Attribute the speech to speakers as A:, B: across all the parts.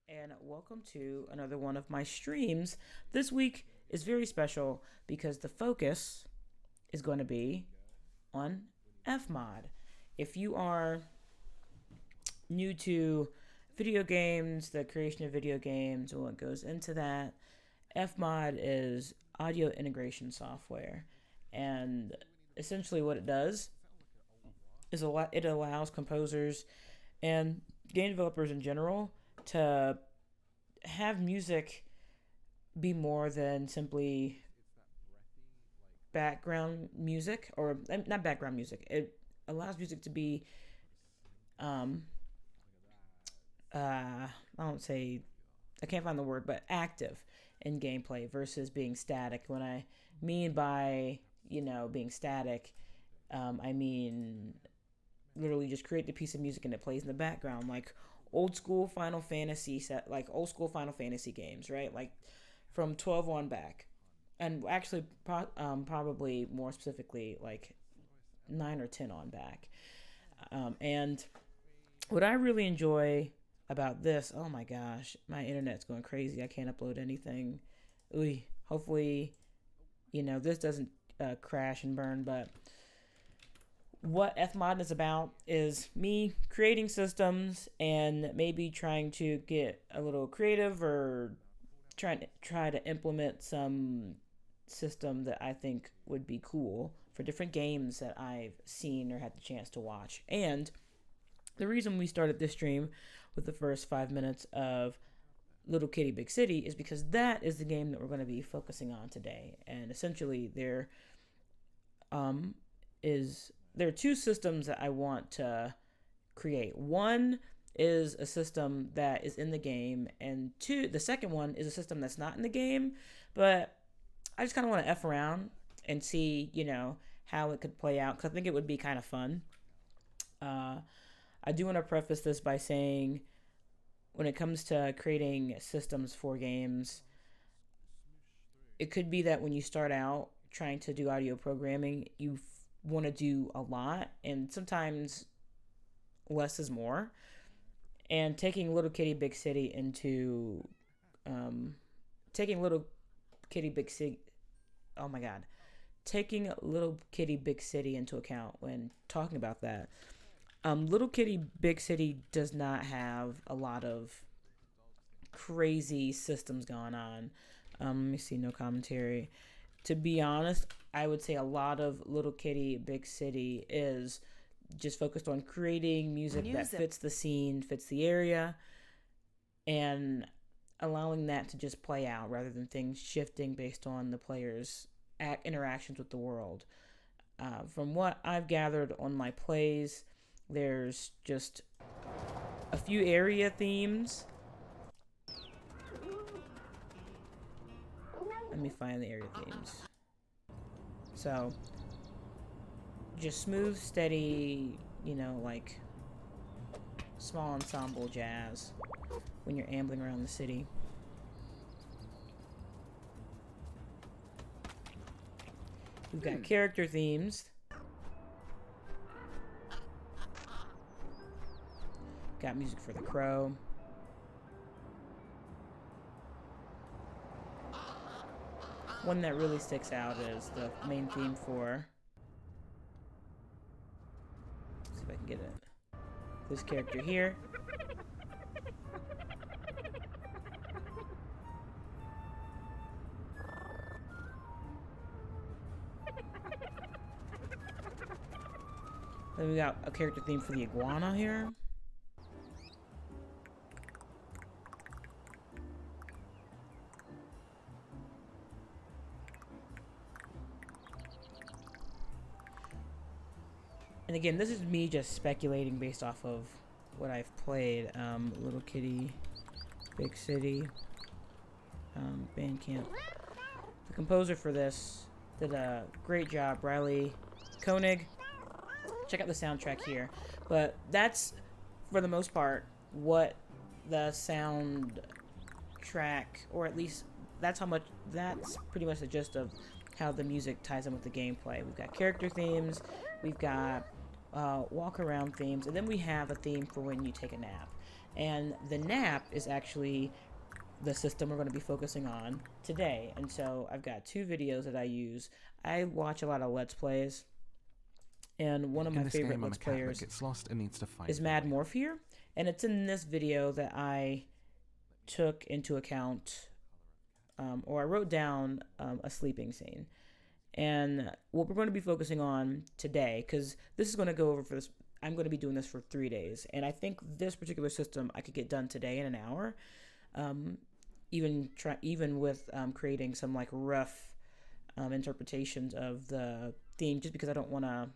A: and welcome to another one of my streams. This week is very special because the focus is going to be on Fmod. If you are new to video games, the creation of video games, and what goes into that, Fmod is audio integration software. And essentially, what it does is it allows composers and game developers in general to have music be more than simply background music, or not background music. It allows music to be um I don't say, I can't find the word, but active in gameplay versus being static. When I mean by, being static, I mean literally just create the piece of music and it plays in the background, like old school Final Fantasy games, right? Like from 12 on back, and actually probably more specifically like 9 or 10 on back. And what I really enjoy about this, oh my gosh, my internet's going crazy. I can't upload anything. Ooh, hopefully, this doesn't crash and burn, but what Fmoddin is about is me creating systems and maybe trying to get a little creative or try to implement some system that I think would be cool for different games that I've seen or had the chance to watch. And the reason we started this stream with the first 5 minutes of Little Kitty Big City is because that is the game that we're going to be focusing on today. And essentially, there are two systems that I want to create. One is a system that is in the game, and the second one is a system that's not in the game, but I just kind of want to F around and see, how it could play out, because I think it would be kind of fun. I do want to preface this by saying, when it comes to creating systems for games, it could be that when you start out trying to do audio programming, you want to do a lot, and sometimes less is more. And taking Little Kitty Big City into taking Little Kitty Big City oh my god taking Little Kitty Big City into account when talking about that, Little Kitty Big City does not have a lot of crazy systems going on. Let me see, no commentary. To be honest, I would say a lot of Little Kitty Big City is just focused on creating music that fits the scene, fits the area, and allowing that to just play out rather than things shifting based on the player's interactions with the world. From what I've gathered on my plays, there's just a few area themes. Let me find the area themes. So, just smooth, steady, like small ensemble jazz when you're ambling around the city. We've got character themes. Got music for the crow. One that really sticks out is the main theme for... Let's see if I can get it. This character here. Then we got a character theme for the iguana here. And again, this is me just speculating based off of what I've played. Little Kitty Big City, Bandcamp. The composer for this did a great job, Riley Koenig. Check out the soundtrack here. But that's, for the most part, what the soundtrack, or at least that's pretty much the gist of how the music ties in with the gameplay. We've got character themes, we've got walk around themes, and then we have a theme for when you take a nap. And the nap is actually the system we're going to be focusing on today. And so I've got two videos that I use. I watch a lot of Let's Plays, and one of my favorite Let's Players
B: gets lost and needs to find
A: is Mad Morphere, and it's in this video that I took into account, or I wrote down a sleeping scene. And what we're going to be focusing on today, because this is going to go over for this, I'm going to be doing this for 3 days, and I think this particular system I could get done today in an hour, even with creating some like rough interpretations of the theme, just because I don't want to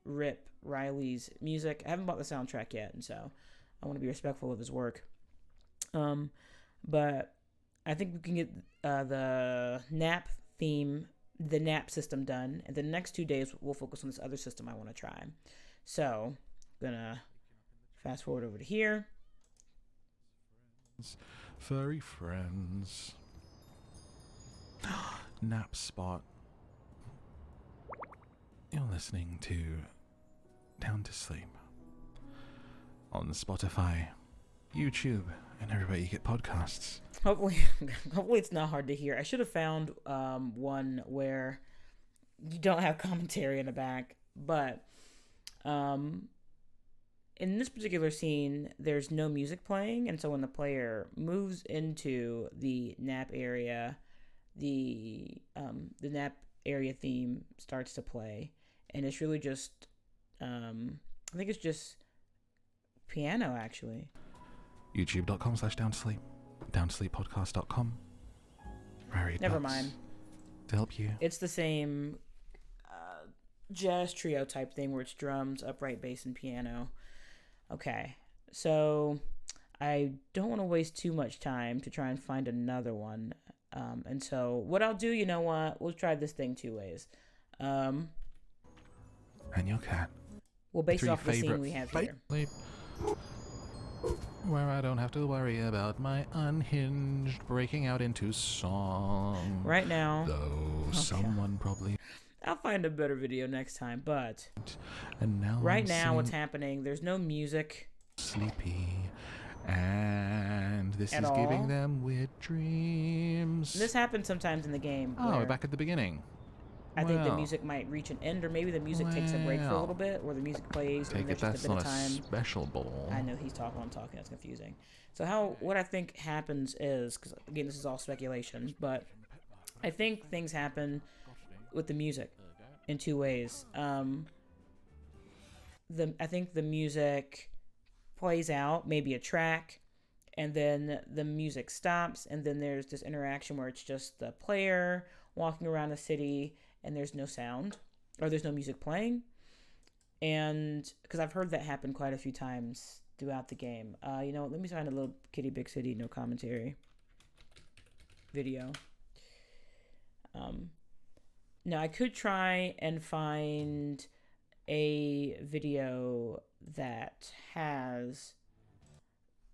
A: rip Riley's music. I haven't bought the soundtrack yet, and so I want to be respectful of his work. But I think we can get the nap theme, the nap system done, and the next 2 days we'll focus on this other system I want to try. So I'm gonna fast forward over to here.
B: Furry friends. Nap spot. You're listening to Down to Sleep on Spotify, YouTube, and everywhere you get podcasts.
A: Hopefully it's not hard to hear. I should have found one where you don't have commentary in the back, but in this particular scene, there's no music playing, and so when the player moves into the nap area, the nap area theme starts to play, and it's really just I think it's just piano, actually.
B: youtube.com/downtosleep, downtosleeppodcast.com.
A: Never mind.
B: To help you.
A: It's the same jazz trio type thing where it's drums, upright bass, and piano. Okay, so I don't want to waste too much time to try and find another one. And so what I'll do, you know what? We'll try this thing 2 ways.
B: And your cat.
A: Well, based off the scene we have here.
B: Where I don't have to worry about my unhinged breaking out into song.
A: Right now.
B: Though someone probably...
A: I'll find a better video next time, but...
B: And now
A: right now, what's happening, there's no music.
B: Sleepy. And this is giving them weird dreams.
A: This happens sometimes in the game.
B: Oh, we're back at the beginning.
A: I think the music might reach an end, or maybe the music takes a break for a little bit, or the music plays and there's just a bit of time.
B: Special bowl.
A: I know he's talking, I'm talking. That's confusing. So what I think happens is, because again, this is all speculation, but I think things happen with the music in 2 ways. I think the music plays out, maybe a track, and then the music stops, and then there's this interaction where it's just the player walking around the city, and there's no sound, or there's no music playing. And because I've heard that happen quite a few times throughout the game. You know what, let me find a little Kitty Big City no commentary video. Now I could try and find a video that has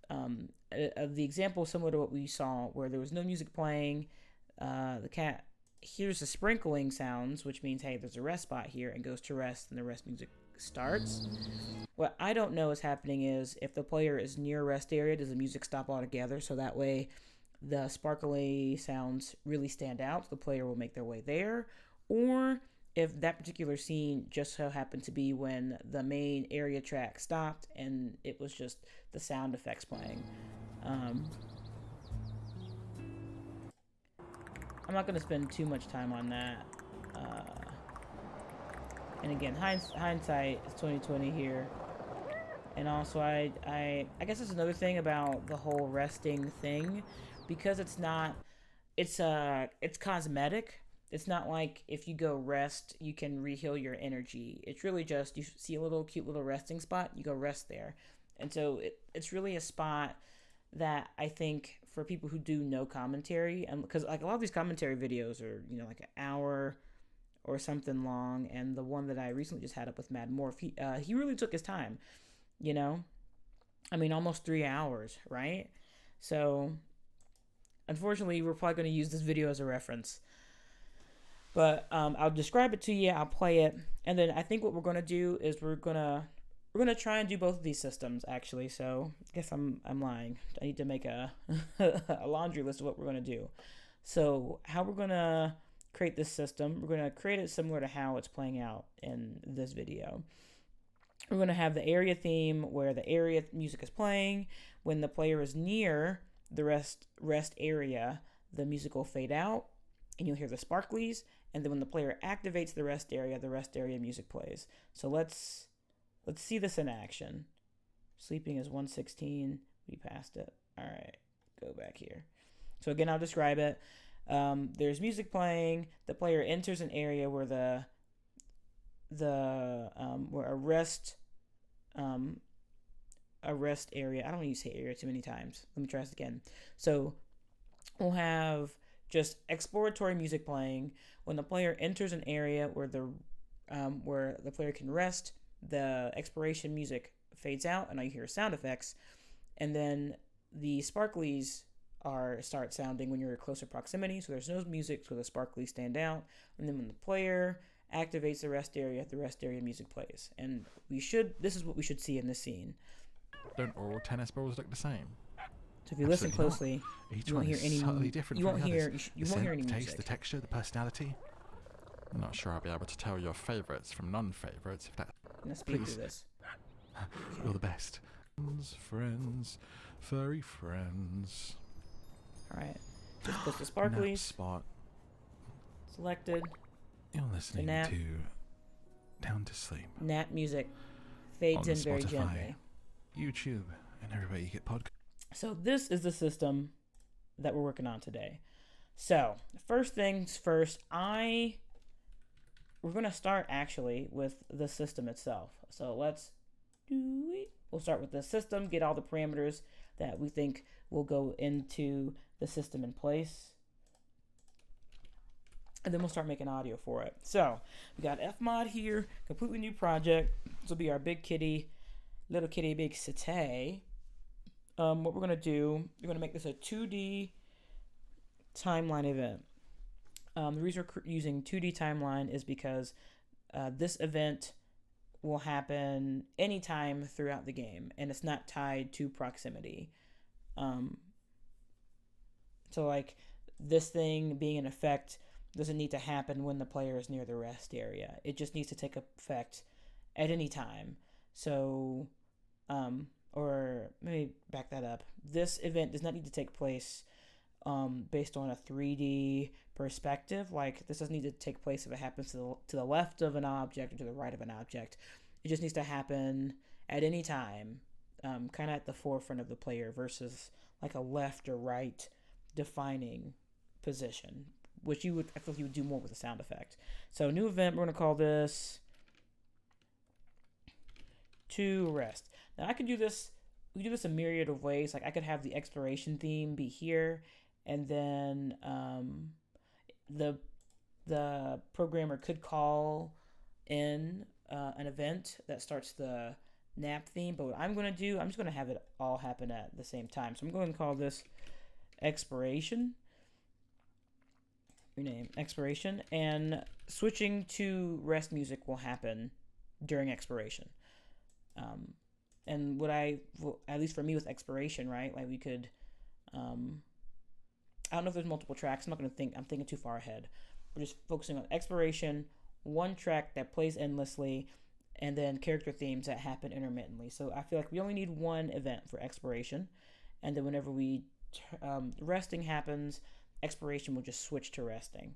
A: the example similar to what we saw, where there was no music playing. The cat hears the sprinkling sounds, which means, hey, there's a rest spot here, and goes to rest, and the rest music starts. What I don't know is happening is, if the player is near a rest area, does the music stop altogether, so that way the sparkly sounds really stand out, so the player will make their way there, or if that particular scene just so happened to be when the main area track stopped and it was just the sound effects playing. I'm not going to spend too much time on that. And again, hindsight is 20/20 here. And also, I guess that's another thing about the whole resting thing, because it's cosmetic. It's not like if you go rest, you can reheal your energy. It's really just, you see a little cute little resting spot, you go rest there. And so it's really a spot that I think for people who do no commentary, and because like a lot of these commentary videos are, you know, like an hour or something long, and the one that I recently just had up with Mad Morph, he really took his time, you know? I mean, almost 3 hours, right? So, unfortunately, we're probably going to use this video as a reference. But I'll describe it to you. I'll play it, and then I think what we're gonna do is we're gonna try and do both of these systems actually. So I guess I'm lying. I need to make a a laundry list of what we're gonna do. So how we're gonna create this system? We're gonna create it similar to how it's playing out in this video. We're gonna have the area theme where the area music is playing. When the player is near the rest area, the music will fade out, and you'll hear the sparklies. And then when the player activates the rest area music plays. So let's see this in action. Sleeping is 116. We passed it. All right, go back here. So again, I'll describe it. There's music playing. The player enters an area where where a rest area. I don't want to say area too many times. Let me try this again. So we'll have just exploratory music playing. When the player enters an area where the player can rest, the exploration music fades out, and I hear sound effects, and then the sparklies start sounding when you're in closer proximity. So there's no music, so the sparklies stand out, and then when the player activates the rest area music plays. And this is what we should see in this scene.
B: Don't all tennis balls look the same?
A: So if you listen closely,
B: Each
A: you
B: one
A: won't hear
B: is
A: any.
B: subtly different
A: You
B: from
A: won't
B: the
A: hear.
B: others.
A: You
B: The
A: won't hear
B: scent,
A: any
B: the taste,
A: music.
B: the texture, the personality. I'm not sure I'll be able to tell your favourites from non-favourites. If that,
A: I'm gonna speed
B: please.
A: through this.
B: You're the best. Friends, furry friends.
A: All right. Just put the
B: Nap
A: sparklies
B: spot.
A: selected.
B: You're listening
A: nap.
B: to Down to Sleep
A: Nap music fades
B: on
A: in very
B: Spotify,
A: gently.
B: YouTube, and everywhere you get podcasts.
A: So this is the system that we're working on today. So first things first, we're gonna start actually with the system itself. So let's do it. We'll start with the system, get all the parameters that we think will go into the system in place, and then we'll start making audio for it. So we got Fmod here, completely new project. This will be our big kitty, little kitty, big city. What we're gonna do, we're gonna make this a 2D timeline event. The reason we're using 2D timeline is because this event will happen anytime throughout the game, and it's not tied to proximity. So like this thing being in effect doesn't need to happen when the player is near the rest area. It just needs to take effect at any time. So, or maybe back that up. This event does not need to take place based on a 3D perspective. Like this doesn't need to take place if it happens to the left of an object or to the right of an object. It just needs to happen at any time, kind of at the forefront of the player versus like a left or right defining position, which I feel like you would do more with a sound effect. So new event, we're gonna call this to rest. Now I could do this. We could do this a myriad of ways. Like I could have the exploration theme be here, and then the programmer could call in an event that starts the nap theme. But what I'm going to do, I'm just going to have it all happen at the same time. So I'm going to call this expiration. Rename expiration, and switching to rest music will happen during expiration. And at least for me with expiration, right? Like we could, I don't know if there's multiple tracks. I'm thinking too far ahead. We're just focusing on expiration, one track that plays endlessly, and then character themes that happen intermittently. So I feel like we only need one event for expiration, and then whenever resting happens, expiration will just switch to resting.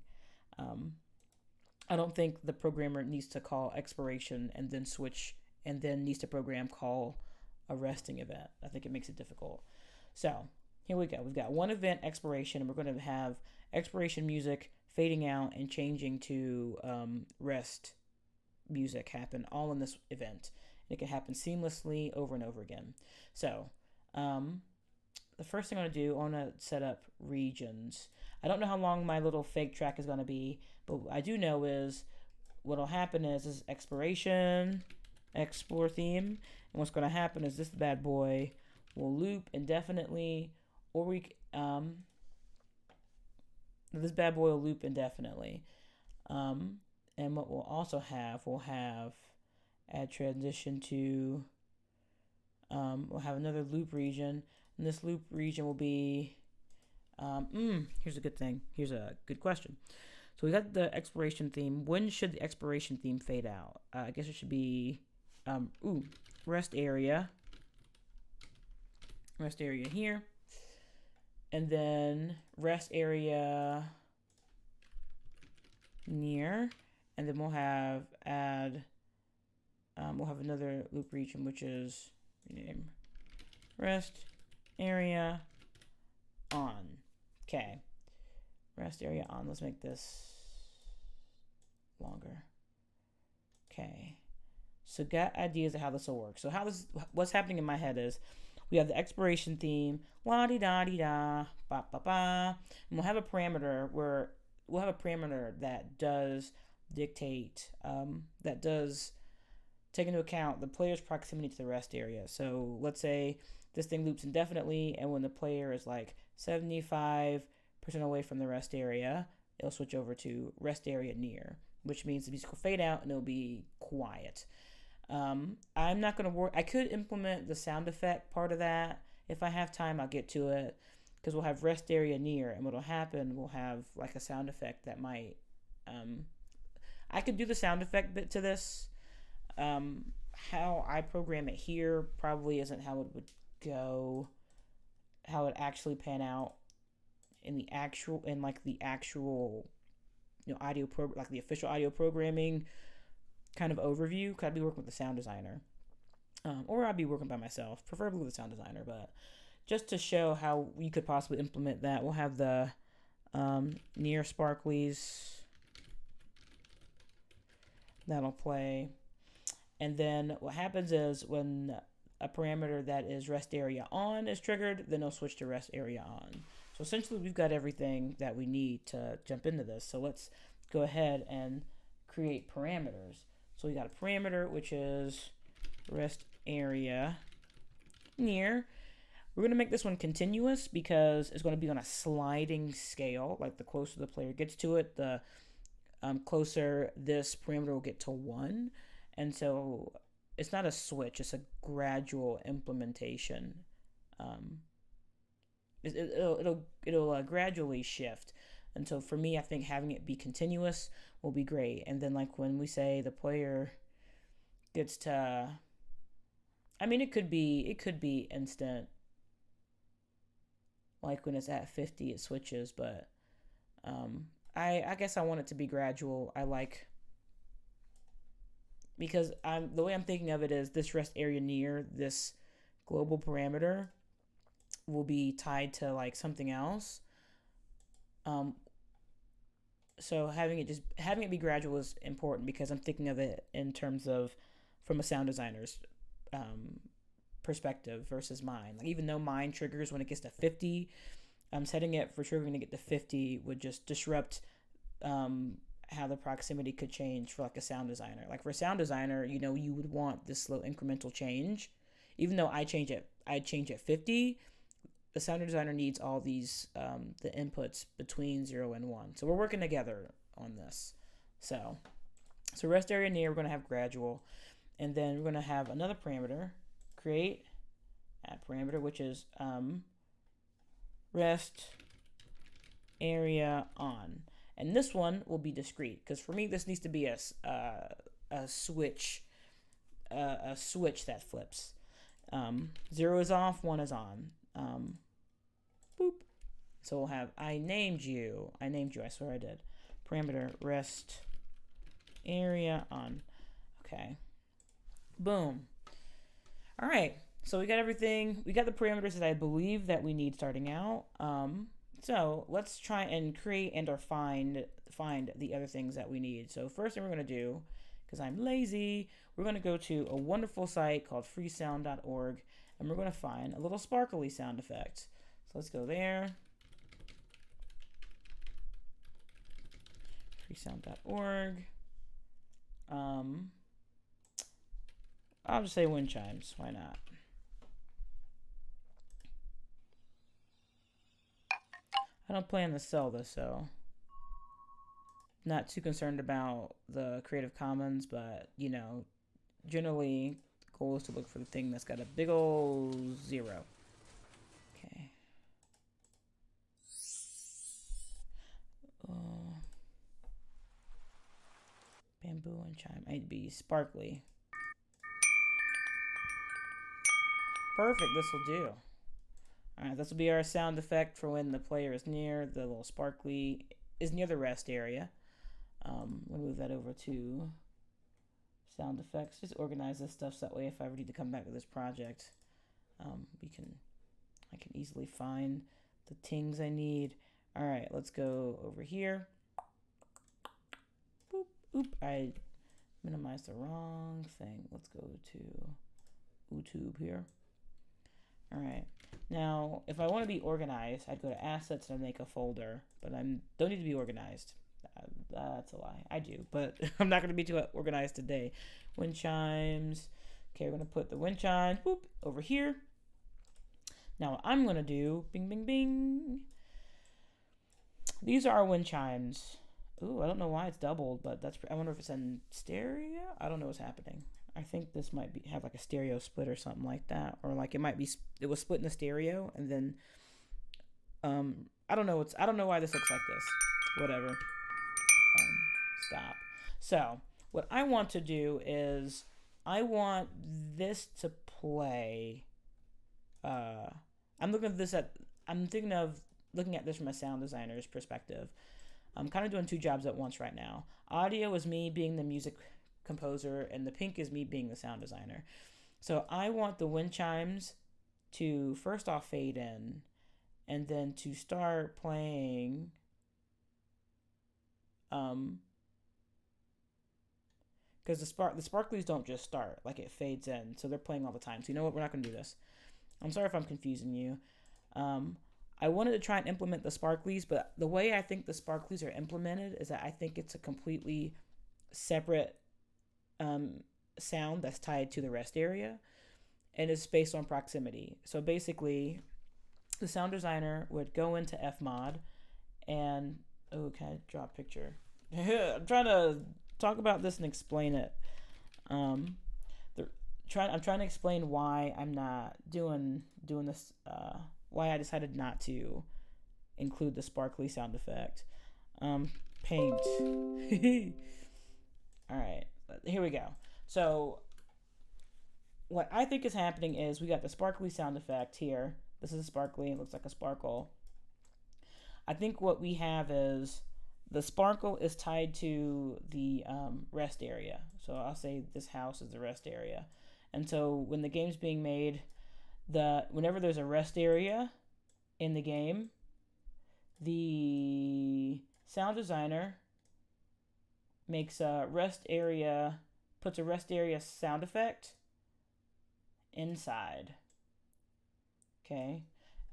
A: I don't think the programmer needs to call expiration and then switch, and then needs to program call a resting event. I think it makes it difficult. So here we go. We've got one event expiration, and we're going to have expiration music fading out and changing to rest music happen all in this event. And it can happen seamlessly over and over again. So the first thing I want to do, I want to set up regions. I don't know how long my little fake track is going to be, but what I do know is what will happen is expiration, explore theme, and what's going to happen is this bad boy will loop indefinitely, or this bad boy will loop indefinitely. And what we'll also have, we'll have add transition to, we'll have another loop region. And this loop region will be, here's a good thing. Here's a good question. So we got the exploration theme. When should the exploration theme fade out? I guess it should be, rest area. Rest area here. And then rest area near. And then we'll have we'll have another loop region, which is rename rest area on. Okay. Rest area on. Let's make this longer. Okay. So got ideas of how this will work. So what's happening in my head is we have the exploration theme, la di da di da, ba ba ba, and we'll have a parameter that does dictate, that does take into account the player's proximity to the rest area. So let's say this thing loops indefinitely, and when the player is like 75% away from the rest area, it'll switch over to rest area near, which means the music will fade out and it'll be quiet. I'm not going to work. I could implement the sound effect part of that. If I have time, I'll get to it, because we'll have rest area near, and what'll happen, we'll have like a sound effect that might, I could do the sound effect bit to this. How I program it here probably isn't how it would go, how it actually pan out in the actual, audio program, like the official audio programming kind of overview. Could I be working with the sound designer, or I'd be working by myself, preferably with a sound designer. But just to show how we could possibly implement that, we'll have the near sparklies that'll play. And then what happens is when a parameter that is rest area on is triggered, then it'll switch to rest area on. So essentially we've got everything that we need to jump into this. So let's go ahead and create parameters. So we got a parameter, which is rest area near. We're going to make this one continuous because it's going to be on a sliding scale. Like the closer the player gets to it, the closer this parameter will get to 1. And so it's not a switch, it's a gradual implementation. It'll gradually shift. And so for me, I think having it be continuous will be great. And then like when we say the player gets to, I mean, it could be instant. Like when it's at 50, it switches, but I guess I want it to be gradual. Because the way I'm thinking of it is this rest area near this global parameter will be tied to like something else. So having it be gradual is important, because I'm thinking of it in terms of from a sound designer's perspective versus mine. Like even though mine triggers when it gets to 50, setting it for triggering to get to 50 would just disrupt how the proximity could change for like a sound designer. Like for a sound designer, you would want this slow incremental change. Even though I change at 50, the sound designer needs all these the inputs between 0 and 1. So we're working together on this. So rest area near, we're going to have gradual, and then we're going to have another parameter, create add parameter, which is rest area on. And this one will be discrete, because for me this needs to be a switch that flips. 0 is off, 1 is on. Boop. So we'll have I named you, I swear I did. Parameter rest area on. Okay. Boom. All right. So we got everything. We got the parameters that I believe that we need starting out. So let's try and create and or find the other things that we need. So first thing we're going to do, because I'm lazy, we're going to go to a wonderful site called freesound.org, and we're going to find a little sparkly sound effect. So let's go there. Freesound.org. I'll just say wind chimes. Why not? I don't plan to sell this, so not too concerned about the Creative Commons, but generally the goal is to look for the thing that's got a big old zero. Okay. Uh, Bamboo and chime. I'd be sparkly. Perfect. This will do. Alright, this will be our sound effect for when the player is near. The little sparkly is near the rest area. We'll move that over to sound effects. Just organize this stuff so that way if I ever need to come back to this project, I can easily find the things I need. Alright, let's go over here. Boop, oop, I minimized the wrong thing. Let's go to YouTube here. Alright, now if I want to be organized, I'd go to assets and I'd make a folder, but I don't need to be organized. That's a lie. I do, but I'm not going to be too organized today. Wind chimes. Okay, we're going to put the wind chimes over here. Now what I'm going to do, bing, bing, bing. These are our wind chimes. Ooh, I don't know why it's doubled, but I wonder if it's in stereo. I don't know what's happening. I think this might have like a stereo split or something like that, or like it was split in the stereo, and then I don't know why this looks like this. Whatever. Stop. So what I want to do is I want this to play. I'm thinking of looking at this from a sound designer's perspective. I'm kind of doing two jobs at once right now. Audio is me being the music composer, and the pink is me being the sound designer. So I want the wind chimes to first off fade in, and then to start playing. Because the sparklies don't just start, like it fades in, so they're playing all the time. So you know what? We're not going to do this. I'm sorry if I'm confusing you. I wanted to try and implement the sparklies, but the way I think the sparklies are implemented is that I think it's a completely separate sound that's tied to the rest area, and it's based on proximity. So basically, the sound designer would go into Fmod, and can I draw a picture? I'm trying to talk about this and explain it. I'm trying to explain why I'm not doing this. Why I decided not to include the sparkly sound effect. Paint. All right, here we go. So what I think is happening is we got the sparkly sound effect here. This is a sparkly. It looks like a sparkle. I think what we have is the sparkle is tied to the rest area. So I'll say this house is the rest area. And so when the game's being made, whenever there's a rest area in the game, the sound designer puts a rest area sound effect inside. Okay,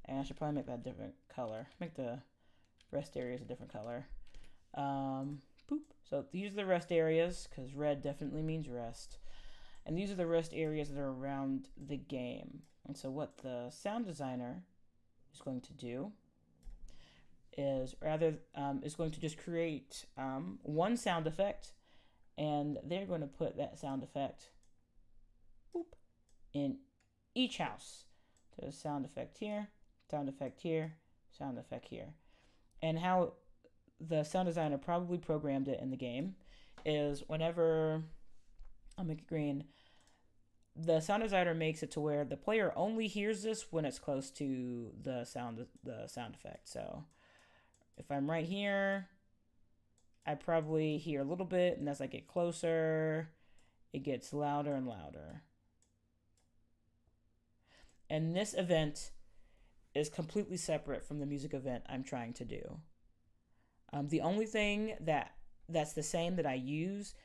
A: and I should probably make that a different color. Make the rest areas a different color. Boop. So these are the rest areas, because red definitely means rest. And these are the rest areas that are around the game. And so what the sound designer is going to do is going to just create one sound effect, and they're going to put that sound effect in each house. So there's sound effect here, sound effect here, sound effect here. And how the sound designer probably programmed it in the game is whenever I'll make it green, the sound designer makes it to where the player only hears this when it's close to the sound effect. So if I'm right here, I probably hear a little bit, and as I get closer, it gets louder and louder. And this event is completely separate from the music event I'm trying to do. The only thing that's the same that I use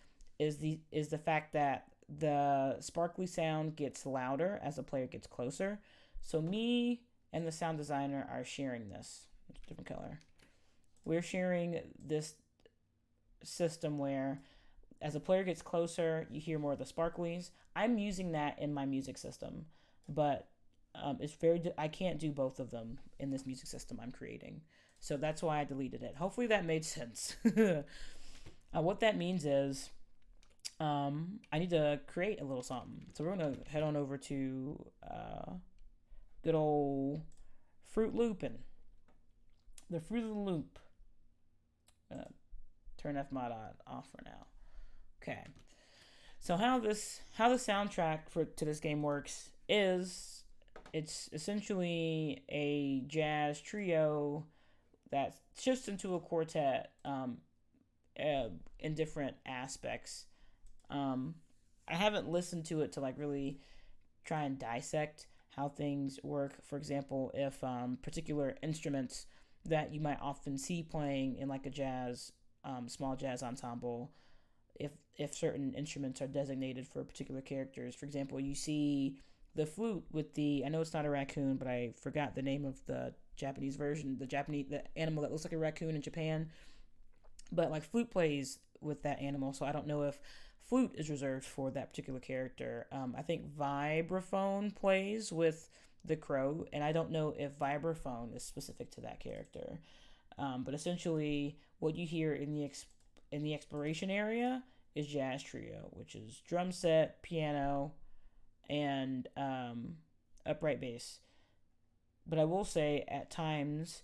A: is the fact that the sparkly sound gets louder as the player gets closer. So me and the sound designer are sharing this. It's a different color. We're sharing this system where as the player gets closer, you hear more of the sparklies. I'm using that in my music system, but I can't do both of them in this music system I'm creating. So that's why I deleted it. Hopefully that made sense. What that means is I need to create a little something. So we're going to head on over to good old Fruit Loopin'. The Fruit of the Loop. Turn Fmoddin off for now. Okay. So how the soundtrack to this game works is it's essentially a jazz trio that shifts into a quartet in different aspects. I haven't listened to it to like really try and dissect how things work. For example, if particular instruments that you might often see playing in like a jazz, small jazz ensemble, if certain instruments are designated for particular characters. For example, you see the flute with I know it's not a raccoon, but I forgot the name of the Japanese version, the animal that looks like a raccoon in Japan. But like flute plays with that animal, so I don't know if flute is reserved for that particular character. I think vibraphone plays with the crow, and I don't know if vibraphone is specific to that character. But essentially, what you hear in the exploration area is jazz trio, which is drum set, piano, and upright bass. But I will say, at times,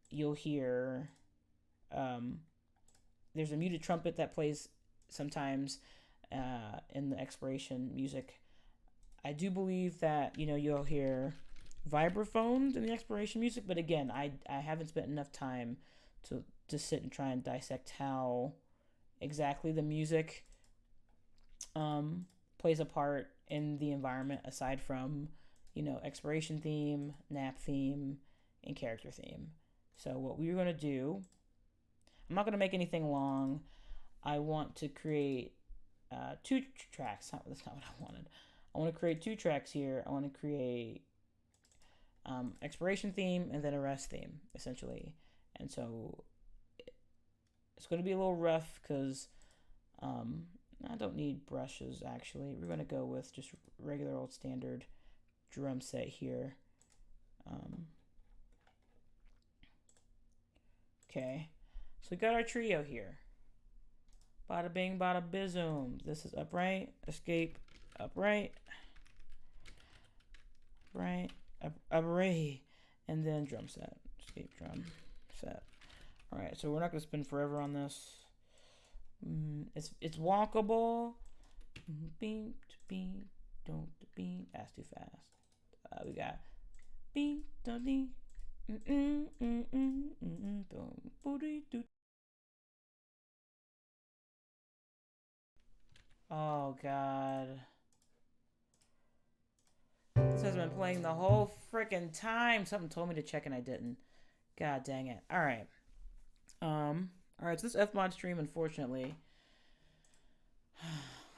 A: you'll hear there's a muted trumpet that plays sometimes in the exploration music. I do believe that you'll hear vibraphones in the exploration music, but again, I haven't spent enough time to sit and try and dissect how exactly the music plays a part in the environment aside from exploration theme, nap theme, and character theme. So what we're going to do, I'm not going to make anything long. I want to create two tracks. That's not what I wanted. I want to create two tracks here. I want to create exploration theme and then a rest theme, essentially. And so it's going to be a little rough because I don't need brushes, actually. We're going to go with just regular old standard drum set here. Okay. So we got our trio here. Bada bing, bada bizoom. This is upright, escape, upright, right, upright, and then drum set, escape, drum set. All right, so we're not gonna spin forever on this. It's walkable. Beep, beep, don't beep. That's too fast. We got beep, don't beep. Oh god. This has been playing the whole freaking time. Something told me to check and I didn't. God dang it. Alright. Alright, so this Fmod stream, unfortunately.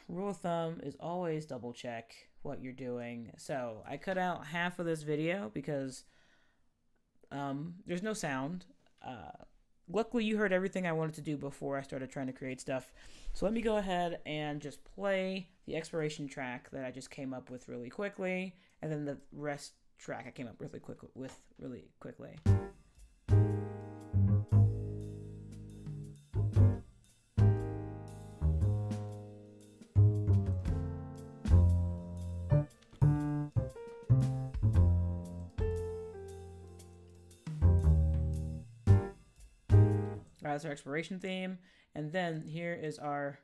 A: Rule of thumb is always double check what you're doing. So I cut out half of this video because there's no sound. Luckily, you heard everything I wanted to do before I started trying to create stuff. So let me go ahead and just play the exploration track that I just came up with really quickly, and then the rest track I came up really quickly. That's our exploration theme, and then here is our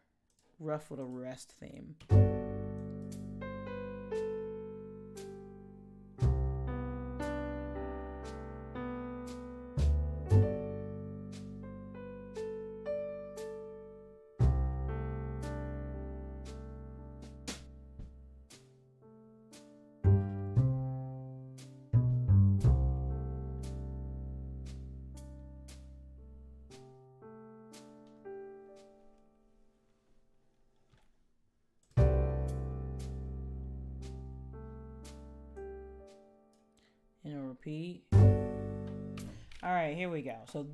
A: rough little rest theme. And a repeat. All right, here we go. So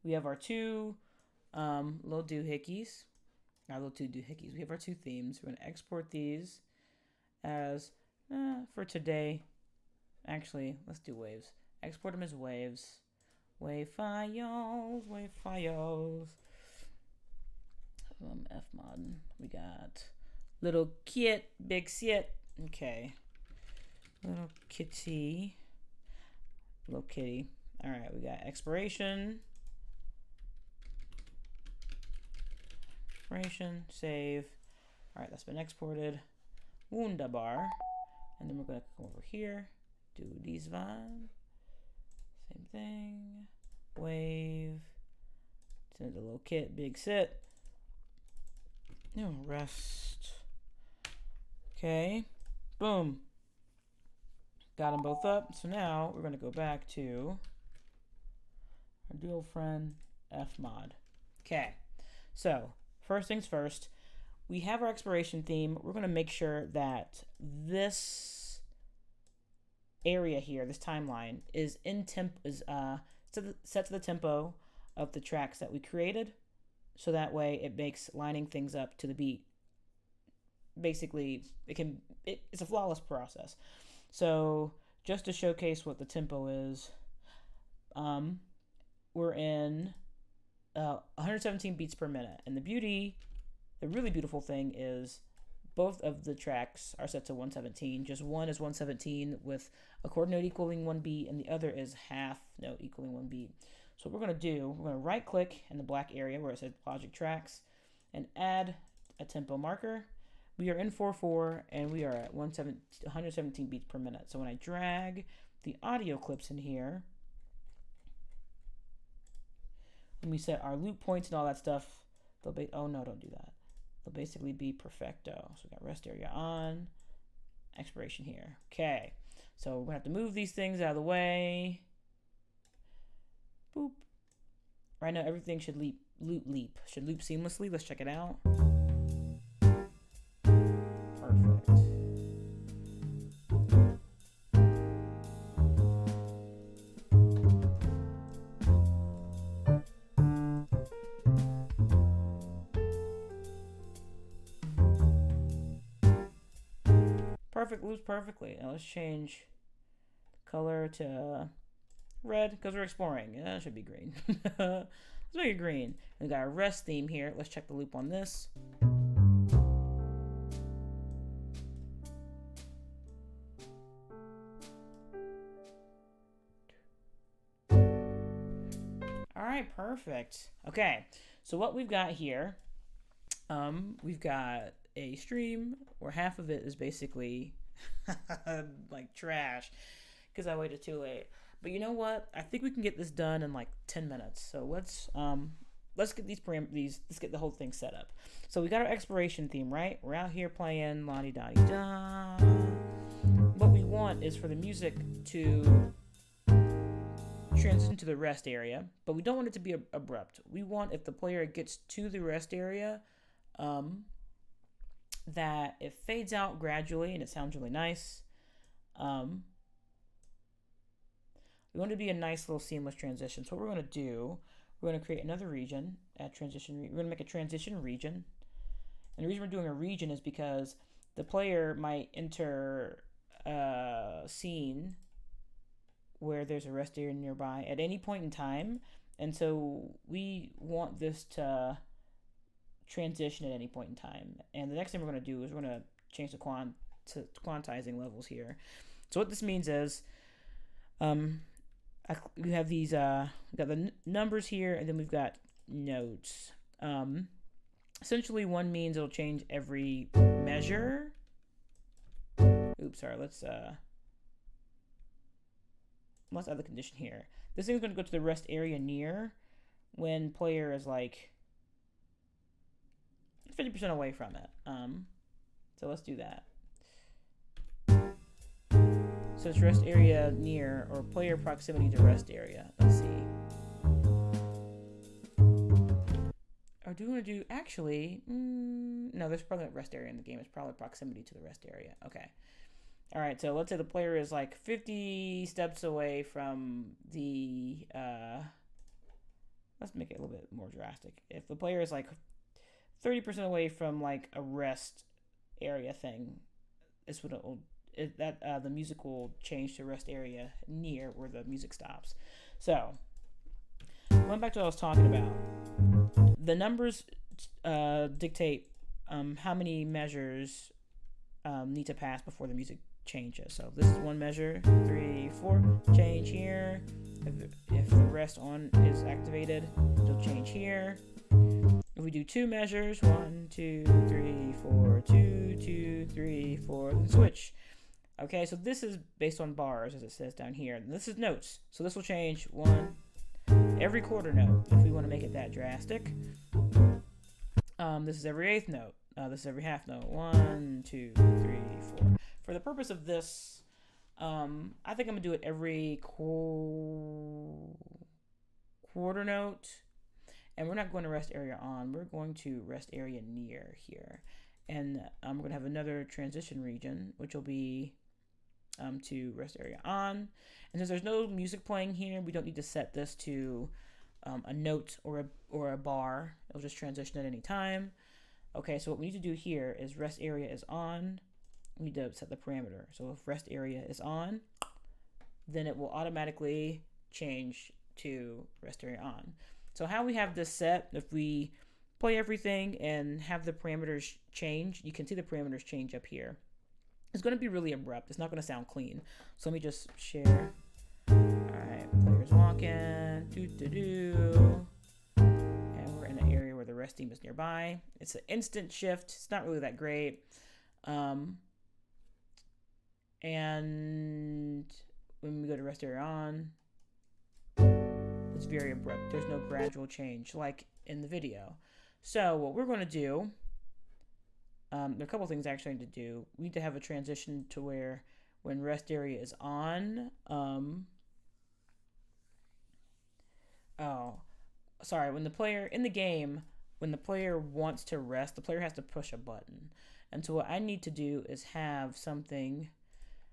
A: we have our two little doohickeys. Our little two doohickeys. We have our two themes. We're going to export these as, for today, actually, let's do waves. Export them as waves. Wave files, wave files. Fmoddin. We got little kit, big sit. Okay. Little kitty. Little kitty. All right, we got expiration. Expiration, save. All right, that's been exported. Wunderbar. And then we're going to come over here. Do these van. Same thing. Wave. Send a little kit, big sit. No, rest. Okay. Boom. Got them both up. So now we're going to go back to our dual friend Fmod. Okay. So first things first, we have our expiration theme. We're going to make sure that this area here, this timeline, is set to the tempo of the tracks that we created. So that way it makes lining things up to the beat. Basically, it's a flawless process. So just to showcase what the tempo is, we're in 117 beats per minute. And the really beautiful thing is both of the tracks are set to 117. Just one is 117 with a chord note equaling 1 beat, and the other is half note equaling 1 beat. So what we're going to do, we're going to right click in the black area where it says Logic Tracks and add a tempo marker. We are in 4/4 and we are at 117 beats per minute. So when I drag the audio clips in here, when we set our loop points and all that stuff, oh no, don't do that. They'll basically be perfecto. So we got rest area on, expiration here. Okay, so we're gonna have to move these things out of the way. Boop. Right now everything should loop seamlessly. Let's check it out. Perfect. Perfect, loops perfectly. Now let's change the color to red because we're exploring. It should be green. Let's make it green. We got a rest theme here. Let's check the loop on this. All right, perfect. Okay, so what we've got here, we've got a stream where half of it is basically like trash because I waited too late. But you know what? I think we can get this done in like 10 minutes. So let's get let's get the whole thing set up. So we got our expiration theme, right? We're out here playing la-di-da-di-da. What we want is for the music to transition to the rest area, but we don't want it to be abrupt. We want, if the player gets to the rest area, that it fades out gradually and it sounds really nice. We want it to be a nice little seamless transition. So what we're going to do, we're going to create another region at transition. We're going to make a transition region. And the reason we're doing a region is because the player might enter a scene where there's a rest area nearby at any point in time. And so we want this to transition at any point in time. And the next thing we're going to do is we're going to change the quantizing levels here. So what this means is we have these we've got the numbers here, and then we've got notes. Essentially one means it'll change every measure. Oops, sorry, let's add the condition here. This thing's going to go to the rest area near when player is like 50% away from it. So let's do that. So it's rest area near or player proximity to rest area. Let's see. Or do we want to do, actually, no, there's probably not rest area in the game. It's probably proximity to the rest area. Okay. All right, so let's say the player is like 50 steps away from the, let's make it a little bit more drastic. If the player is like 30% away from like a rest area thing, this would the music will change to rest area near where the music stops. So going back to what I was talking about, the numbers dictate how many measures need to pass before the music changes. So this is one measure, 3, 4, change here. If the rest on is activated, it'll change here. If we do 2 measures, 1, 2, 3, 4, 2, 2, 3, 4, then switch. Okay, so this is based on bars, as it says down here. And this is notes. So this will change 1 every quarter note if we want to make it that drastic. This is every eighth note. This is every half note. 1, 2, 3, 4. For the purpose of this, I think I'm going to do it every quarter note. And we're not going to rest area on. We're going to rest area near here. And we're going to have another transition region, which will be to rest area on. And since there's no music playing here, we don't need to set this to a note or a bar. It'll just transition at any time. Okay, so what we need to do here is rest area is on. We need to set the parameter. So if rest area is on, then it will automatically change to rest area on. So how we have this set, if we play everything and have the parameters change, you can see the parameters change up here. It's going to be really abrupt. It's not going to sound clean. So let me just share. All right, players walking. And we're in an area where the rest team is nearby. It's an instant shift. It's not really that great. And when we go to rest area on, it's very abrupt. There's no gradual change like in the video. So what we're going to do, there are a couple things actually I need to do. We need to have a transition to where when rest area is on, when the player in the game, when the player wants to rest, the player has to push a button. And so what I need to do is have something,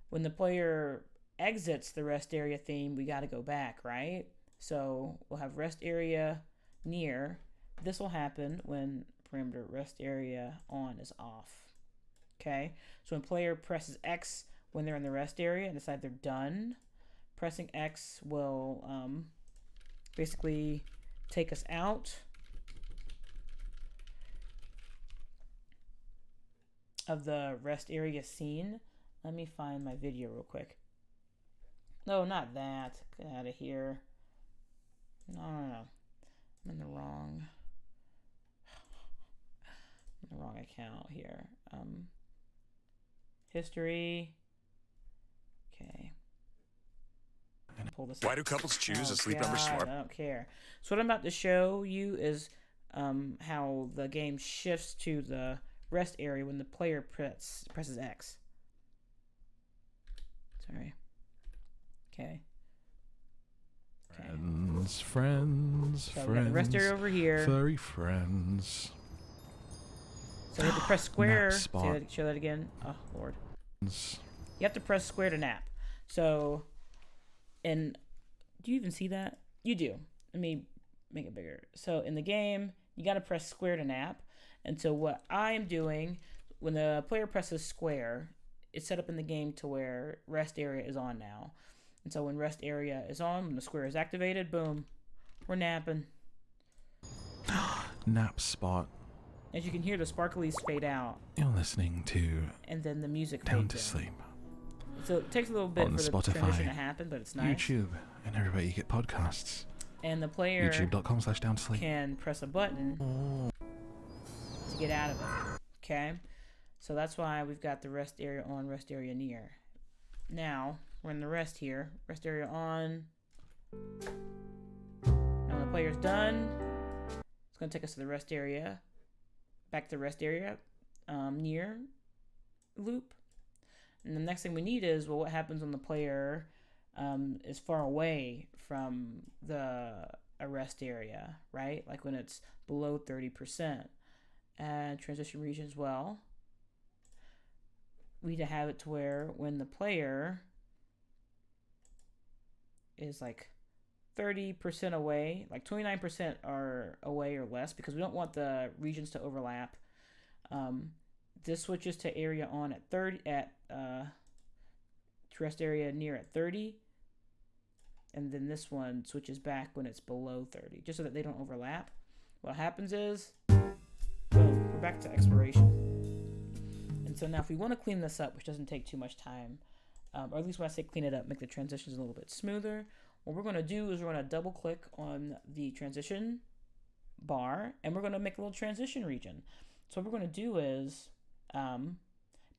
A: when the player exits the rest area theme, we got to go back, right? So we'll have rest area near. This will happen when parameter rest area on is off. Okay, so when player presses X when they're in the rest area and decide they're done, pressing X will basically take us out of the rest area scene. Let me find my video real quick. No, not that. Get out of here. No. I'm in the wrong account here. History. Okay. Pull this
C: Why
A: up.
C: do couples choose a sleep number smart?
A: I don't care. So what I'm about to show you is how the game shifts to the rest area when the player presses X. Sorry. Okay.
B: Friends.
A: So we got the rest area over here.
B: Furry friends.
A: So you have to press square.
B: Nap spot.
A: Show that again. Oh, Lord.
B: You
A: You have to press square to nap. So, and do you even see that? You do. Let me make it bigger. So in the game, you got to press square to nap. And so what I am doing, when the player presses square, it's set up in the game to where rest area is on now. And so when rest area is on, when the square is activated, boom, we're napping.
B: Nap spot.
A: As you can hear, the sparklies fade out.
B: You're listening to
A: And then the music
B: Down
A: fades
B: to
A: in.
B: Sleep
A: So it takes a little bit
B: on
A: for the
B: Spotify,
A: transition to happen, but it's nice.
B: YouTube, and everywhere you get podcasts.
A: And the player
B: YouTube.com/downtosleep.
A: can press a button to get out of it. Okay? So that's why we've got the rest area on, rest area near. Now, we're in the rest here. Rest area on. Now when the player's done, it's going to take us to the rest area. Back to the rest area near loop. And the next thing we need is, well, what happens when the player is far away from the rest area, right? Like when it's below 30%. And transition region as well. We need to have it to where when the player is like 30% away, like 29% are away or less, because we don't want the regions to overlap. This switches to area on at 30, to rest area near at 30, and then this one switches back when it's below 30, just so that they don't overlap. What happens is back to exploration. And so now if we want to clean this up, which doesn't take too much time, or at least when I say clean it up, make the transitions a little bit smoother, what we're going to do is we're going to double click on the transition bar, and we're going to make a little transition region. So what we're going to do is,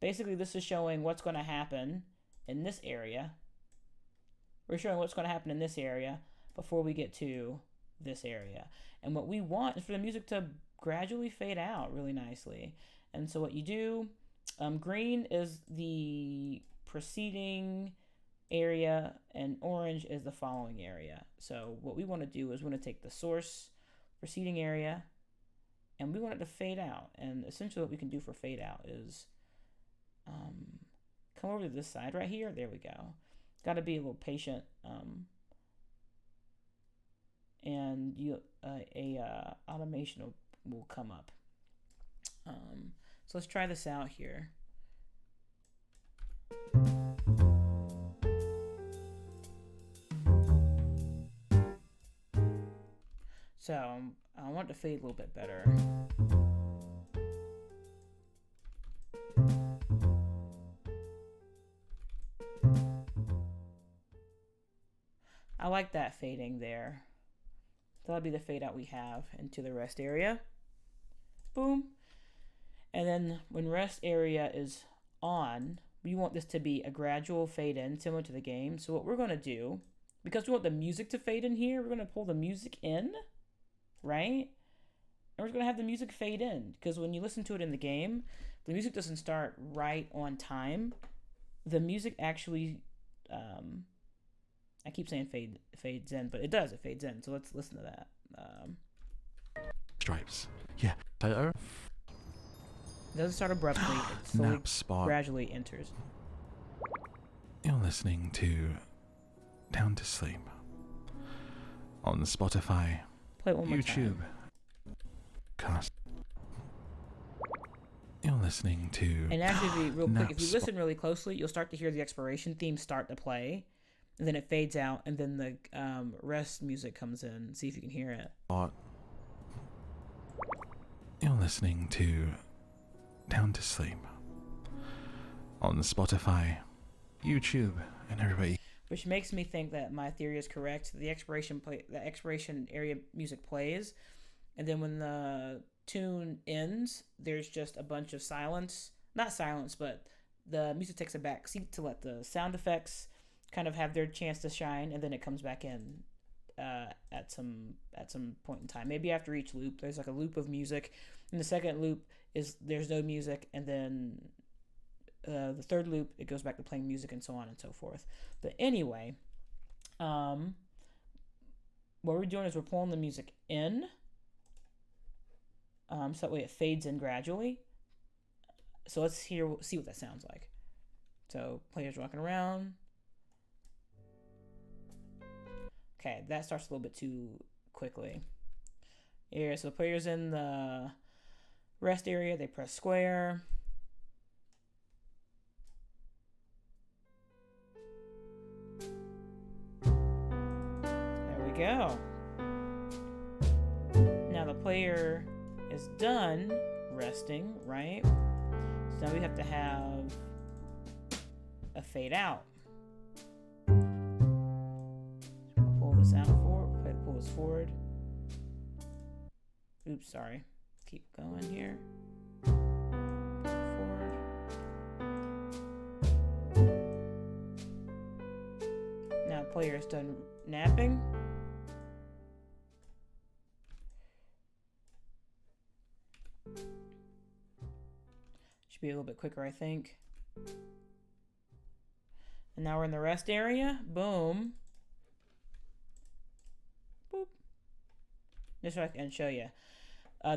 A: basically this is showing what's going to happen in this area. We're showing what's going to happen in this area before we get to this area. And what we want is for the music to gradually fade out really nicely. And so what you do, green is the preceding area and orange is the following area. So what we want to do is we want to take the source preceding area and we want it to fade out. And essentially what we can do for fade out is come over to this side right here. There we go. Got to be a little patient. And you automation will come up. So let's try this out here. So I want it to fade a little bit better. I like that fading there. That'll be the fade out we have into the rest area. Boom. And then when rest area is on, we want this to be a gradual fade in, similar to the game. So what we're going to do, because we want the music to fade in here, we're going to pull the music in, right? And we're going to have the music fade in, because when you listen to it in the game, the music doesn't start right on time. The music actually, I keep saying fades in, but it does. It fades in. So let's listen to that.
B: Stripes. Yeah. It
A: doesn't start abruptly. It slowly, gradually enters.
B: You're listening to Down to Sleep on Spotify,
A: Play it one more
B: YouTube, Cast. You're listening to.
A: And actually, real quick, if you listen really closely, you'll start to hear the expiration theme start to play. And then it fades out, and then the rest music comes in. See if you can hear it.
B: You're listening to Down to Sleep on Spotify, YouTube, and everybody.
A: Which makes me think that my theory is correct. The expiration area music plays, and then when the tune ends, there's just a bunch of silence. Not silence, but the music takes a back seat to let the sound effects kind of have their chance to shine, and then it comes back in at some point in time. Maybe after each loop, there's like a loop of music, and the second loop is there's no music, and then the third loop it goes back to playing music, and so on and so forth. But anyway, what we're doing is we're pulling the music in, so that way it fades in gradually. So let's see what that sounds like. So players walking around. Okay, that starts a little bit too quickly. Here, so players in the rest area, they press square. There we go. Now the player is done resting, right? So now we have to have a fade out. Out forward, pull this forward. Oops, sorry. Keep going here. Forward. Now player is done napping. Should be a little bit quicker, I think. And now we're in the rest area. Boom. Just so I can show you.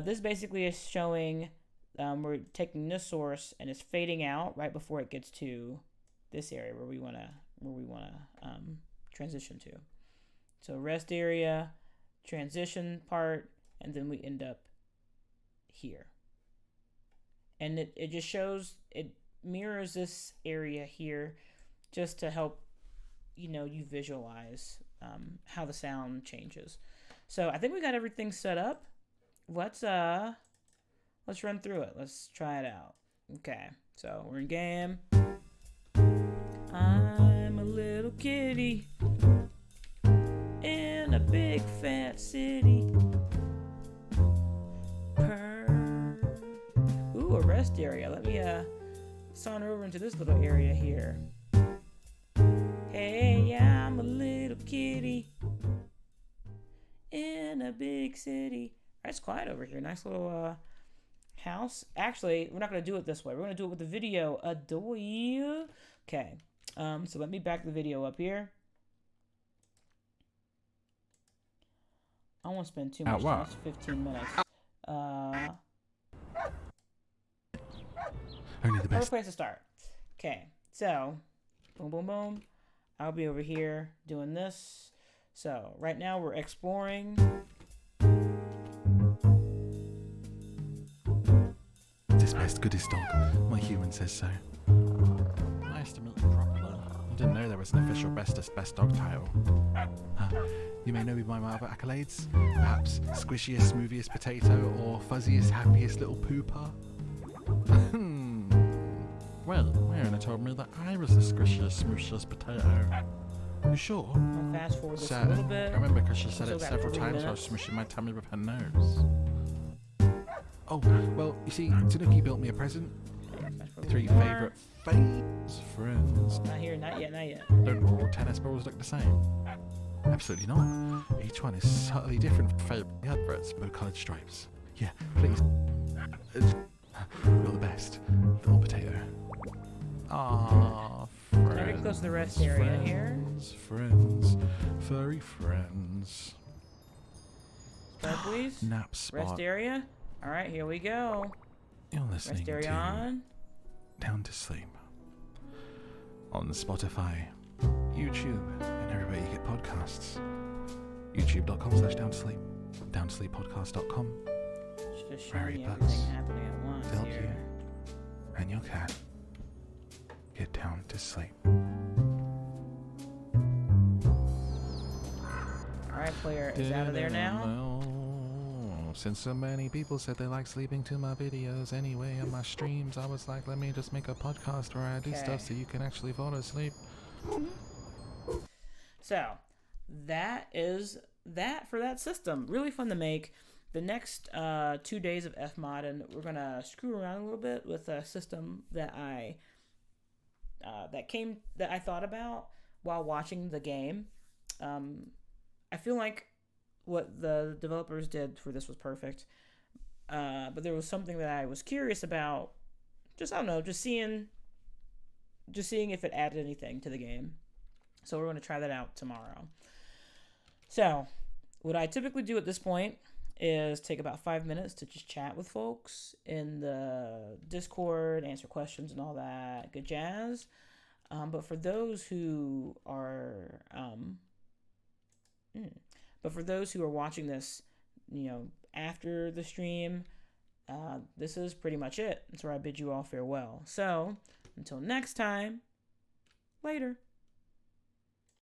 A: This basically is showing we're taking this source and it's fading out right before it gets to this area where we wanna transition to. So rest area, transition part, and then we end up here. And it just shows, it mirrors this area here just to help you visualize how the sound changes. So I think we got everything set up. Let's let's run through it. Let's try it out. Okay, so we're in game. I'm a little kitty in a big fat city. Ooh, a rest area. Let me saunter over into this little area here. Hey, I'm a little kitty in a big city. It's quiet over here. Nice little house. Actually, we're not going to do it this way. We're going to do it with the video. Adoy. Okay. So let me back the video up here. I won't spend too much time. It's 15 minutes.
B: Only the best.
A: Perfect place to start. Okay. So, boom, boom, boom. I'll be over here doing this. So, right now we're exploring.
B: This best goodest dog. My human says so. Nice to meet you properly. I didn't know there was an official bestest best dog title. You may know me by my other accolades. Perhaps squishiest, smoothest potato, or fuzziest, happiest little pooper. Well, Marina told me that I was the squishiest, smooshiest potato. You sure?
A: I'll fast forward this a little bit.
B: I remember because she said it
A: Still got
B: several
A: 3
B: times while
A: minutes.
B: smooshing my tummy with her nose. Oh, well, you see, Tanuki built me a present.
A: Fast forward
B: 3
A: more.
B: favourite friends.
A: Not here, not yet, not yet.
B: Don't all tennis balls look the same? Absolutely not. Each one is subtly different from favourite adverts with coloured stripes. Yeah, please. You're the best, little potato. Ah, friends.
A: Try to get close to the rest area here.
B: Friends, furry friends.
A: Start, please.
B: Nap spot.
A: Rest area. All right, here we go.
B: You're listening
A: Rest area
B: to
A: on.
B: Down to Sleep on Spotify, YouTube, and everywhere you get podcasts. YouTube.com/downtosleep, downtosleeppodcast.com.
A: Just
B: Mary
A: showing you
B: Butts
A: everything happening at once
B: to help
A: here.
B: you and your cat get down to sleep.
A: All right, player is out of there now.
B: Since so many people said they like sleeping to my videos anyway on my streams, I was like, let me just make a podcast where I do stuff so you can actually fall asleep.
A: So that is that for that system. Really fun to make. The next 2 days of Fmoddin, we're gonna screw around a little bit with a system that I thought about while watching the game. I feel like what the developers did for this was perfect, but there was something that I was curious about. Just I don't know, just seeing if it added anything to the game. So we're going to try that out tomorrow. So what I typically do at this point is take about 5 minutes to just chat with folks in the Discord, answer questions and all that good jazz. But for those who are watching this, after the stream, this is pretty much it. That's where I bid you all farewell. So until next time, later.